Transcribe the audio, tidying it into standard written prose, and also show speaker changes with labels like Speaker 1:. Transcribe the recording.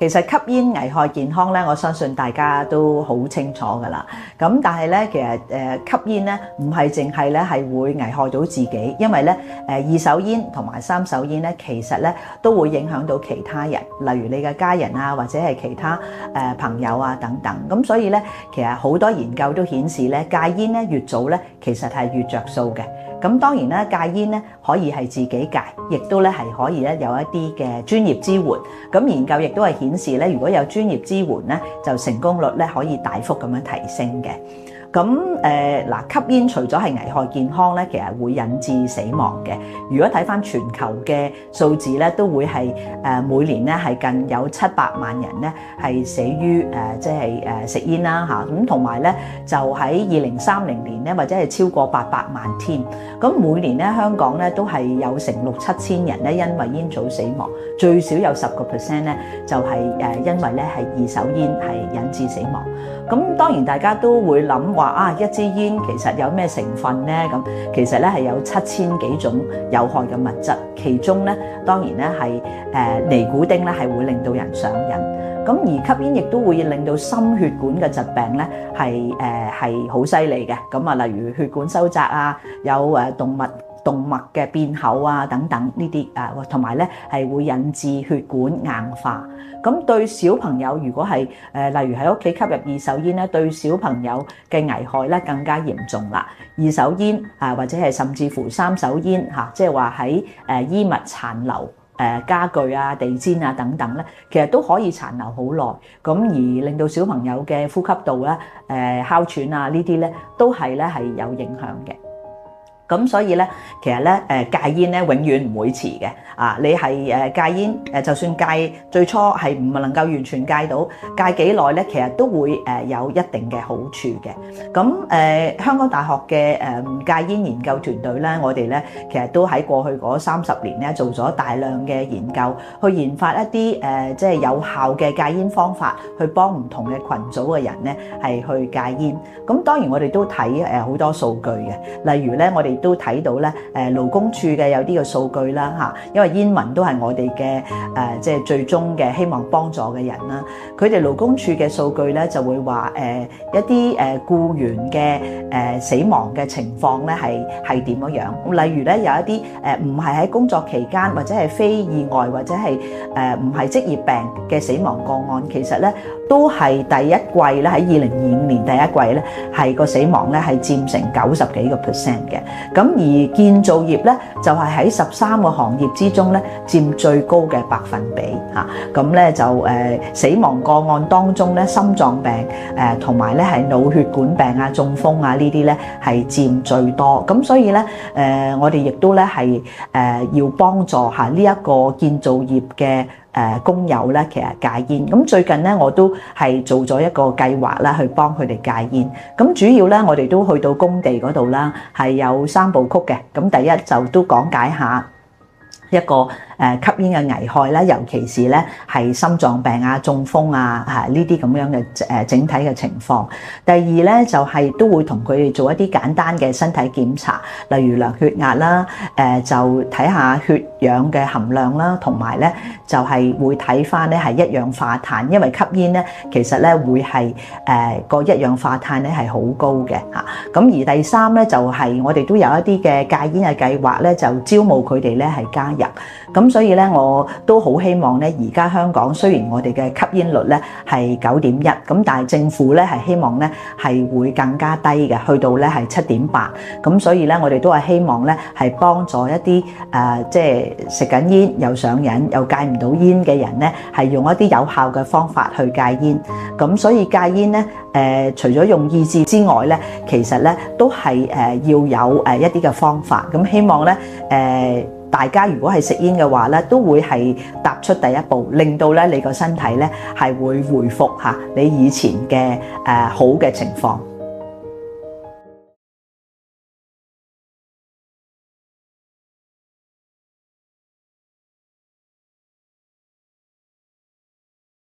Speaker 1: 其實吸煙危害健康咧，我相信大家都好清楚㗎啦。咁但係咧，其實吸煙咧唔係淨係咧係會危害到自己，因為咧二手煙同埋三手煙咧，其實咧都會影響到其他人，例如你嘅家人啊，或者係其他朋友啊等等。咁所以咧，其實好多研究都顯示咧，戒煙咧越早咧，其實係越着數嘅。咁當然啦，戒煙咧可以係自己戒，亦都咧係可以咧有一啲嘅專業支援。咁研究亦都係顯示咧，如果有專業支援咧，就成功率咧可以大幅咁樣提升嘅。咁吸煙除咗係危害健康咧，其實會引致死亡嘅。如果睇返全球嘅數字咧，都會係每年咧係近有700萬人咧係死於食煙啦嚇。咁同埋咧就喺2030年咧，或者係超過800萬添。咁每年咧香港咧都係有成6-7千人咧因為煙草死亡，最少有10%咧就係因為咧係二手煙係引致死亡。咁當然大家都會諗話一支煙其實有咩成分咧？咁其實咧係有7000幾種有害嘅物質，其中咧當然咧係尼古丁咧係會令到人上癮。咁而吸煙亦都會令到心血管嘅疾病咧係好犀利嘅。咁例如血管收窄啊，有動脈嘅變厚啊等等呢啲同埋咧係會引致血管硬化。咁對小朋友如果係例如喺屋企吸入二手煙咧，對小朋友嘅危害咧更加嚴重啦。二手煙或者係甚至乎三手煙即係話喺衣物殘留、家具啊、地氈啊等等咧，其實都可以殘留好耐，咁而令到小朋友嘅呼吸道咧、哮喘啊呢啲咧都係有影響嘅。咁所以咧，其實咧戒煙咧永遠唔會遲嘅。你係戒煙就算戒最初係唔能夠完全戒到，戒幾耐咧，其實都會有一定嘅好處嘅。咁香港大學嘅戒煙研究團隊咧，我哋咧其實都喺過去嗰30年咧做咗大量嘅研究，去研發一啲即係有效嘅戒煙方法，去幫唔同嘅群組嘅人咧係去戒煙。咁當然我哋都睇好多數據嘅，例如咧我哋都睇到咧勞工處嘅有啲嘅數據啦嚇，因為煙民都係我哋嘅即係最終嘅希望幫助嘅人啦。佢哋勞工處嘅數據咧就會話一啲僱員嘅死亡嘅情況咧係點樣樣。例如咧有一啲唔係喺工作期間或者係非意外或者係唔係職業病嘅死亡個案，其實咧都係第一季咧喺2025年第一季咧係個死亡咧係佔成90幾個%嘅。咁而建造業咧就係喺13個行業之中咧佔最高嘅百分比嚇。咁咧就死亡個案當中咧心臟病同埋咧係腦血管病啊、中風啊呢啲咧係佔最多。咁所以咧我哋亦都咧係要幫助下呢一個建造業嘅工友咧，其實戒煙。咁最近咧，我都係做咗一個計劃啦，去幫佢哋戒煙。咁主要咧，我哋都去到工地嗰度啦，係有3部曲嘅。咁第一就都講解下一個吸煙嘅危害啦，尤其是咧係心臟病啊、中風啊呢啲咁樣嘅整體嘅情況。第二咧就係都會同佢哋做一啲簡單嘅身體檢查，例如量血壓啦，就睇下血氧嘅含量啦，同埋咧就係會睇翻咧係一氧化碳，因為吸煙咧其實咧會係個一氧化碳咧係好高嘅嚇。咁而第三咧就係我哋都有一啲嘅戒煙嘅計劃咧，就招募佢哋咧係加入。咁所以咧，我都好希望咧，而家香港雖然我哋嘅吸煙率咧係9.1，咁但係政府咧係希望咧係會更加低嘅，去到咧係7.8。咁所以咧，我哋都係希望咧係幫助一啲即係食緊煙又上癮又戒唔到煙嘅人咧，係用一啲有效嘅方法去戒煙。咁所以戒煙咧，除咗用意志之外咧，其實咧都係要有一啲嘅方法。咁希望咧大家如果係食煙嘅話咧，都會係踏出第一步，令到咧你個身體咧係會回復你以前嘅好嘅情況。